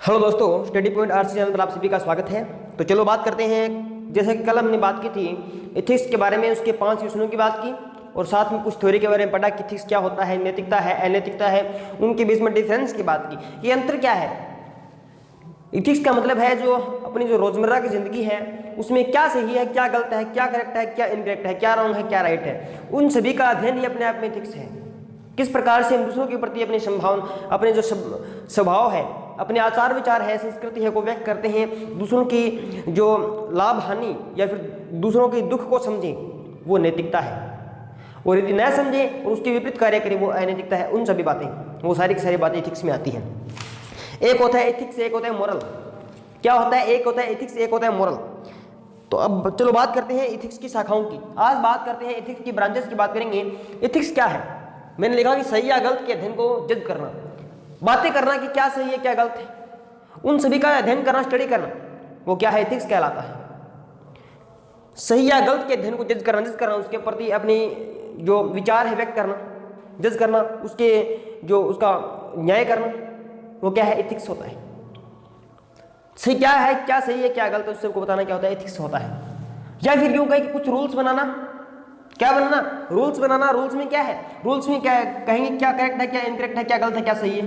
Hello दोस्तों, study point RC channel पर आप सभी का स्वागत है। तो चलो बात करते हैं। जैसे कि कल हमने बात की थी एथिक्स के बारे में, उसके 5 क्वेश्चनों की बात की और साथ में कुछ थ्योरी के बारे में पढ़ा कि एथिक्स क्या होता है, नैतिकता है, अनैतिकता है, उनके बीच में डिफरेंस की बात की। ये अंतर क्या है? एथिक्स का मतलब है जो अपनी जो रोजमर्रा की जिंदगी है उसमें क्या सही है, क्या गलत है, क्या करेक्ट है, क्या इनकरेक्ट है, क्या रॉन्ग है, क्या राइट है, उन सभी का अध्ययन ही अपने आप में एथिक्स है। किस प्रकार से हम दूसरों के प्रति अपनी संभावना, अपने जो स्वभाव है, अपने आचार विचार है, संस्कृति है को व्यक्त करते हैं, दूसरों की जो लाभ हानि या फिर दूसरों के दुख को समझें, वो नैतिकता है। और यदि न समझें और उसके विपरीत कार्य करें, वो अनैतिकता है। उन सभी बातें, वो सारी की सारी बातें एथिक्स में आती हैं। एक होता है एथिक्स, एक होता है मोरल। क्या होता है? एक होता है एथिक्स, एक होता है मोरल। तो अब चलो बात करते हैं एथिक्स की शाखाओं की। आज बात करते हैं एथिक्स की ब्रांचेस की बात करेंगे। एथिक्स क्या है? मैंने लिखा कि सही या गलत के अध्ययन को जज करना, बातें करना कि क्या सही है क्या गलत है, उन सभी का अध्ययन करना, स्टडी करना, वो क्या है? एथिक्स कहलाता है। सही या गलत के अध्ययन को जज करना, उसके प्रति अपनी जो विचार है व्यक्त करना, जज करना, उसके जो उसका न्याय करना, वो क्या है? एथिक्स होता है। सही क्या है, क्या सही है, क्या गलत है, उससे को बताना क्या होता है? एथिक्स होता है। या फिर यूं कहें कि कुछ रूल्स बनाना। क्या बनाना? रूल्स बनाना। रूल्स में क्या है? रूल्स में क्या है? कहेंगे क्या करेक्ट है, क्या इनकरेक्ट है, क्या गलत है, क्या सही है,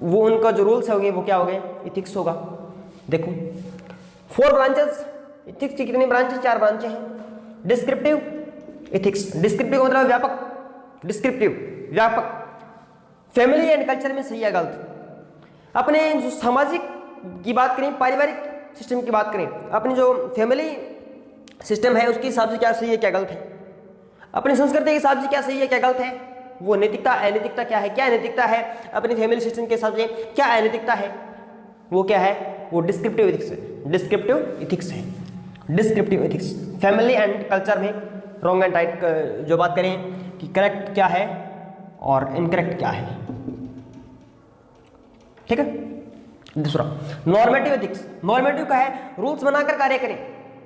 वो उनका जो रूल्स हो गए वो क्या हो गए? एथिक्स होगा। देखो 4 ब्रांचेस एथिक्स की। कितनी ब्रांचेस? 4 ब्रांचें हैं। डिस्क्रिप्टिव एथिक्स, डिस्क्रिप्टिव मतलब व्यापक, डिस्क्रिप्टिव व्यापक। फैमिली एंड कल्चर में सही या गलत। अपने जो सामाजिक की बात करें, पारिवारिक सिस्टम की बात करें, अपनी जो फैमिली सिस्टम है उसके हिसाब से क्या सही है क्या गलत है, अपनी संस्कृति के हिसाब से क्या सही है क्या गलत है, वो नैतिकता अनैतिकता क्या है, क्या अनैतिकता है, अपनी फैमिली सिस्टम के हिसाब से क्या अनैतिकता है, वो क्या है? वो डिस्क्रिप्टिव एथिक्स है। डिस्क्रिप्टिव एथिक्स है। Descriptive ethics family and culture में रॉन्ग एंड राइट जो बात करें कि करेक्ट क्या है और इनकरेक्ट क्या है। ठीक है। दूसरा नॉर्मेटिव एथिक्स। नॉर्मेटिव का है रूल्स बनाकर कार्य करें,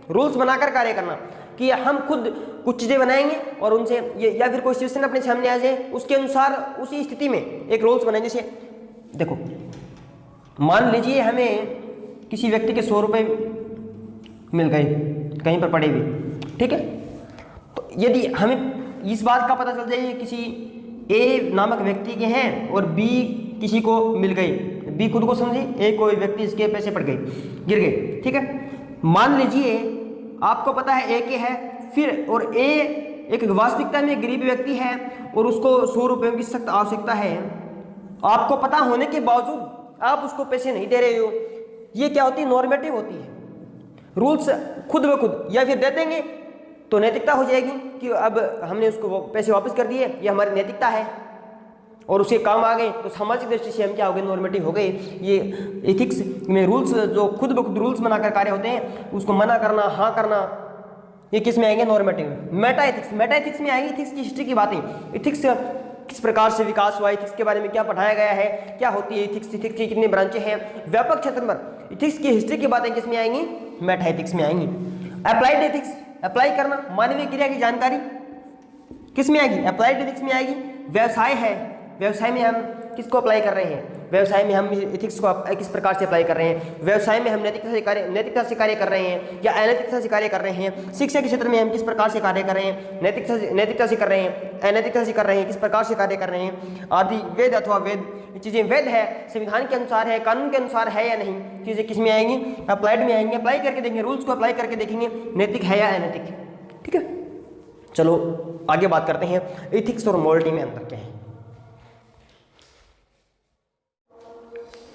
रूल्स बनाकर कार्य करना कि हम खुद कुछ चीजें बनाएंगे और उनसे या फिर कोई सिचुएशन अपने सामने आ जाए, उसके अनुसार उसी स्थिति में एक रूल्स बनाए। जैसे देखो, मान लीजिए हमें किसी व्यक्ति के 100 रुपये मिल गए कहीं पर पड़े हुए, ठीक है। तो यदि हमें इस बात का पता चल जाए किसी ए नामक व्यक्ति के हैं और बी किसी को मिल गई, बी खुद को समझे, ए कोई व्यक्ति इसके पैसे पड़ गए, गिर गए, ठीक है। मान लीजिए आपको पता है ए के है, फिर और ए एक वास्तविकता में गरीब व्यक्ति है और उसको 100 रुपयों की सख्त आवश्यकता है। आपको पता होने के बावजूद आप उसको पैसे नहीं दे रहे हो, ये क्या होती है? नॉर्मेटिव होती है। रूल्स खुद ब खुद या फिर दे देंगे तो नैतिकता हो जाएगी कि अब हमने उसको पैसे वापस कर दिए, ये हमारी नैतिकता है और उसके काम आ गए, तो सामाजिक दृष्टि से हम क्या हो गए? नॉर्मेटिव हो गए। ये एथिक्स में रूल्स जो खुद ब खुद रूल्स बनाकर कार्य होते हैं, उसको मना करना, हाँ करना, ये किस में आएंगे? Normative. Meta ethics, Meta ethics में आएंगी एथिक्स की हिस्ट्री की बातें। एथिक्स किस प्रकार से विकास हुआ, एथिक्स के बारे में क्या पढ़ाया गया है, क्या होती है एथिक्स, एथिक्स की कितनी ब्रांचें हैं, व्यापक क्षेत्र पर एथिक्स की हिस्ट्री की बातें किस में आएंगी? मेटा एथिक्स में आएंगी। अप्लाइड एथिक्स, अप्लाई करना, मानवीय क्रिया की जानकारी किस में आएगी? अप्लाइड एथिक्स में आएगी। व्यवसाय है, व्यवसाय में हम किसको अप्लाई कर रहे हैं? व्यवसाय में हम एथिक्स को किस प्रकार से अप्लाई कर रहे हैं? व्यवसाय में हम नैतिकता से कार्य कर रहे हैं या अनैतिकता से कार्य कर रहे हैं? शिक्षा के क्षेत्र में हम किस प्रकार से कार्य कर रहे हैं? नैतिकता से कर रहे हैं, अनैतिकता से कर रहे हैं, किस प्रकार से कार्य कर रहे हैं आदि। वेद अथवा वेद, ये चीज़ें वेद है, संविधान के अनुसार है, कानून के अनुसार है या नहीं, चीज़ें किस में आएंगी? अप्लाइड में आएंगी। अप्लाई करके देखेंगे, रूल्स को अप्लाई करके देखेंगे नैतिक है या अनैतिक, ठीक है। चलो आगे बात करते हैं एथिक्स और मोरलिटी में अंतर क्या है।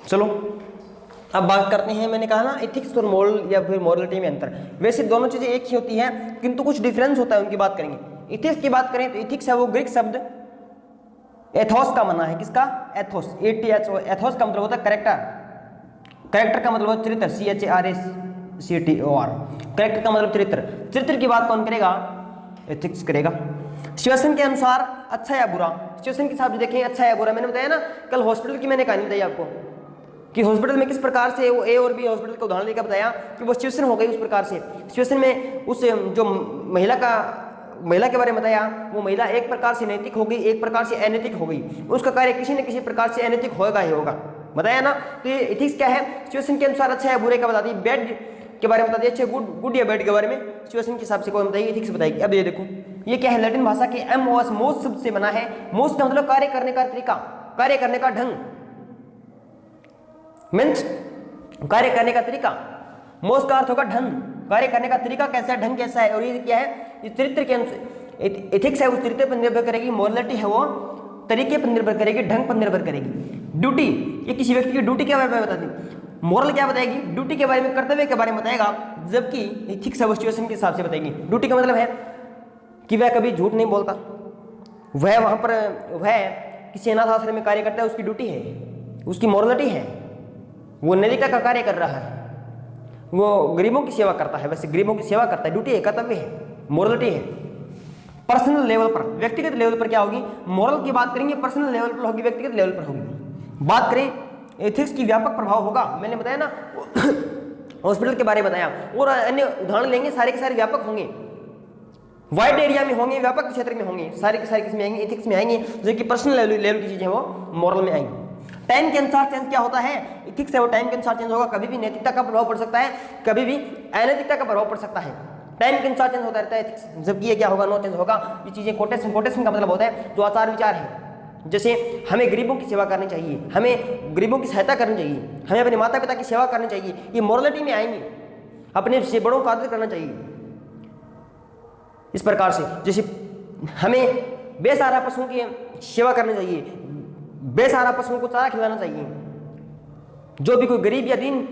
चलो अब बात करते हैं, मैंने कहा ना एथिक्स और मोरल या फिर मोरलिटी में अंतर। वैसे दोनों चीजें एक ही होती है किंतु कुछ डिफरेंस होता है, उनकी बात करेंगे। एथिक्स की बात करें तो एथिक्स है वो ग्रीक शब्द एथोस का बना है। किसका? Athos, ATHO। एथोस का मतलब होता है करेक्टर। करेक्टर का मतलब चरित्र, CHARACTOR। करेक्टर का मतलब चरित्र। चरित्र की बात कौन करेगा? एथिक्स करेगा। सिचुएशन के अनुसार अच्छा या बुरा, सिचुएशन के हिसाब से देखें अच्छा या बुरा। मैंने बताया ना कल हॉस्पिटल की मैंने कहानी बताई आपको कि हॉस्पिटल में किस प्रकार से वो ए और बी हॉस्पिटल का उदाहरण लेकर बताया कि वो सिचुएशन हो गई उस प्रकार से। सिचुएशन में उस जो महिला के बारे में बताया, वो महिला एक प्रकार से नैतिक हो गई, एक प्रकार से अनैतिक हो गई। उसका कार्य किसी न किसी प्रकार से अनैतिक होगा ही होगा, बताया ना। तो ये एथिक्स क्या है, सिचुएशन के अनुसार अच्छा है बुरे का बता दी, बैड के बारे में बता दिया, अच्छा गुड या बैड के बारे में सिचुएशन के हिसाब से कौन बताएगी, एथिक्स बताएगी। अब ये देखो ये क्या है, लैटिन भाषा के एमओएस मोस्ट शब्द से बना है। मोस्ट का मतलब कार्य करने का तरीका, कार्य करने का ढंग, मीन्स कार्य करने का तरीका। मोस्ट का अर्थ होगा ढंग, कार्य करने का तरीका कैसा है, ढंग कैसा है। और ये क्या है, इस चरित्र के अनुसार एथिक्स है, उस चरित्र पर निर्भर करेगी। मोरलिटी है वो तरीके पर निर्भर करेगी, ढंग पर निर्भर करेगी। ड्यूटी, ये किसी व्यक्ति की ड्यूटी के बारे में बताती। मोरल क्या बताएगी, ड्यूटी के बारे में, कर्तव्य के बारे में बताएगा, जबकि एथिक्स है वो सिचुएशन के हिसाब से बताएगी। ड्यूटी का मतलब है कि वह कभी झूठ नहीं बोलता, वह वहाँ पर वह किसी अनाथ आश्रम में कार्य करता है, उसकी ड्यूटी है, उसकी मोरलिटी है, वो नैतिकता का कार्य कर रहा है, वो गरीबों की सेवा करता है, वैसे गरीबों की सेवा करता है, ड्यूटी है, कर्तव्य है, मोरलिटी है। पर्सनल लेवल पर, व्यक्तिगत लेवल पर क्या होगी, मोरल की बात करेंगे, पर्सनल लेवल पर होगी, व्यक्तिगत लेवल पर होगी। बात करें एथिक्स की व्यापक प्रभाव होगा, मैंने बताया ना हॉस्पिटल के बारे में बताया, और अन्य उदाहरण लेंगे, सारे के सारे व्यापक होंगे, वाइड एरिया में होंगे, व्यापक क्षेत्र में होंगे, सारे के सारे किसमें आएंगे, एथिक्स में आएंगे, जो कि पर्सनल लेवल की चीजें वो मोरल में आएंगी। टाइम के अनुसार चेंज क्या होता है, एथिक्स है वो टाइम के अनुसार चेंज होगा, कभी भी नैतिकता का प्रभाव पड़ सकता है, कभी भी अनैतिकता का प्रभाव पड़ सकता है, टाइम के अनुसार चेंज होता रहता है एथिक्स। जबकि ये क्या होगा, नो चेंज होगा। ये चीजें कोटेशन का मतलब होता है जो आचार विचार है, जैसे हमें गरीबों की सेवा करनी चाहिए, हमें गरीबों की सहायता करनी चाहिए, हमें अपने माता पिता की सेवा करनी चाहिए, ये मोरलिटी में आएंगे। अपने से बड़ों का आदर करना चाहिए, इस प्रकार से। जैसे हमें बेसहारा पशुओं की सेवा करनी चाहिए, बेसहारा पशुओं को चारा खिलाना चाहिए, जो भी कोई गरीब या दीन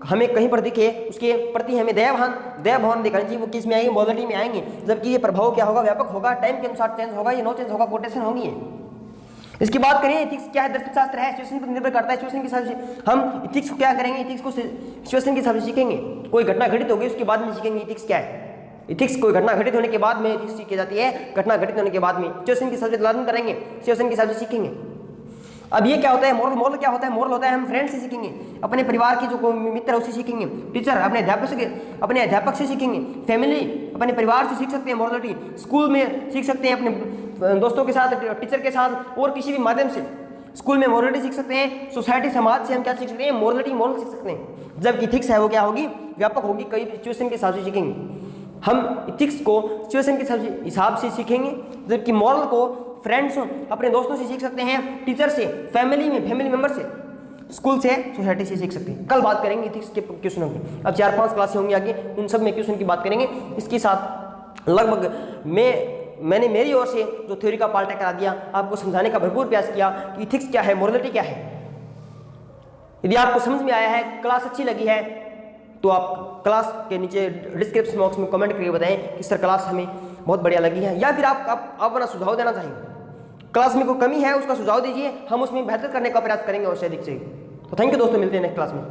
हमें कहीं पर दिखे उसके प्रति हमें दया भावना दिखानी चाहिए, वो किस में आएंगे, मोरलिटी में आएंगे। जबकि ये प्रभाव क्या होगा, व्यापक होगा, टाइम के अनुसार चेंज होगा, ये नो चेंज होगा, कोटेशन होंगी है। इसकी बात करें एथिक्स क्या है, दर्शन शास्त्र है, सिचुएशन पर निर्भर करता है, सिचुएशन के हिसाब से हम एथिक्स को क्या करेंगे, एथिक्स को सिचुएशन के हिसाब से सीखेंगे। कोई घटना घटित होगी उसके बाद में सीखेंगे एथिक्स क्या है। एथिक्स कोई घटना घटित होने के बाद में एथिक्स सीखी जाती है, घटना घटित होने के बाद में सिचुएशन के हिसाब से लर्न करेंगे, सिचुएशन के हिसाब से सीखेंगे। अब ये क्या होता है, मोरल क्या होता है, मोरल होता है हम फ्रेंड से सीखेंगे, अपने परिवार के जो मित्र है उससे सीखेंगे, टीचर अपने अध्यापक से सीखेंगे, फैमिली अपने परिवार से सीख सकते हैं मोरलिटी, स्कूल में सीख सकते हैं अपने दोस्तों के साथ, टीचर के साथ, और किसी भी माध्यम से स्कूल में मोरलिटी सीख सकते हैं। सोसाइटी समाज से हम क्या सीख सकते हैं, मोरल सीख सकते हैं। जबकि एथिक्स है वो क्या होगी, व्यापक होगी, कई सिचुएशन के हिसाब से सीखेंगे। हम एथिक्स को सिचुएशन के हिसाब से सीखेंगे, जबकि मोरल को फ्रेंड्स अपने दोस्तों से सीख सकते हैं, टीचर से, फैमिली मेंबर से, स्कूल से, सोसाइटी से सीख सकते हैं। कल बात करेंगे एथिक्स के क्वेश्चनों की, अब 4-5 क्लासें होंगी आगे, उन सब में क्वेश्चन की बात करेंगे। इसके साथ लगभग मैंने मेरी ओर से जो थ्योरी का पार्ट करा दिया, आपको समझाने का भरपूर प्रयास किया कि एथिक्स क्या है, मोरलिटी क्या है। यदि आपको समझ में आया है, क्लास अच्छी लगी है, तो आप क्लास के नीचे डिस्क्रिप्शन बॉक्स में कमेंट करके बताएं कि सर क्लास हमें बहुत बढ़िया लगी है, या फिर आप अपना सुझाव देना चाहेंगे, क्लास में कोई कमी है उसका सुझाव दीजिए, हम उसमें बेहतर करने का प्रयास करेंगे और से अधिक से। तो थैंक यू दोस्तों, मिलते हैं नेक्स्ट क्लास में।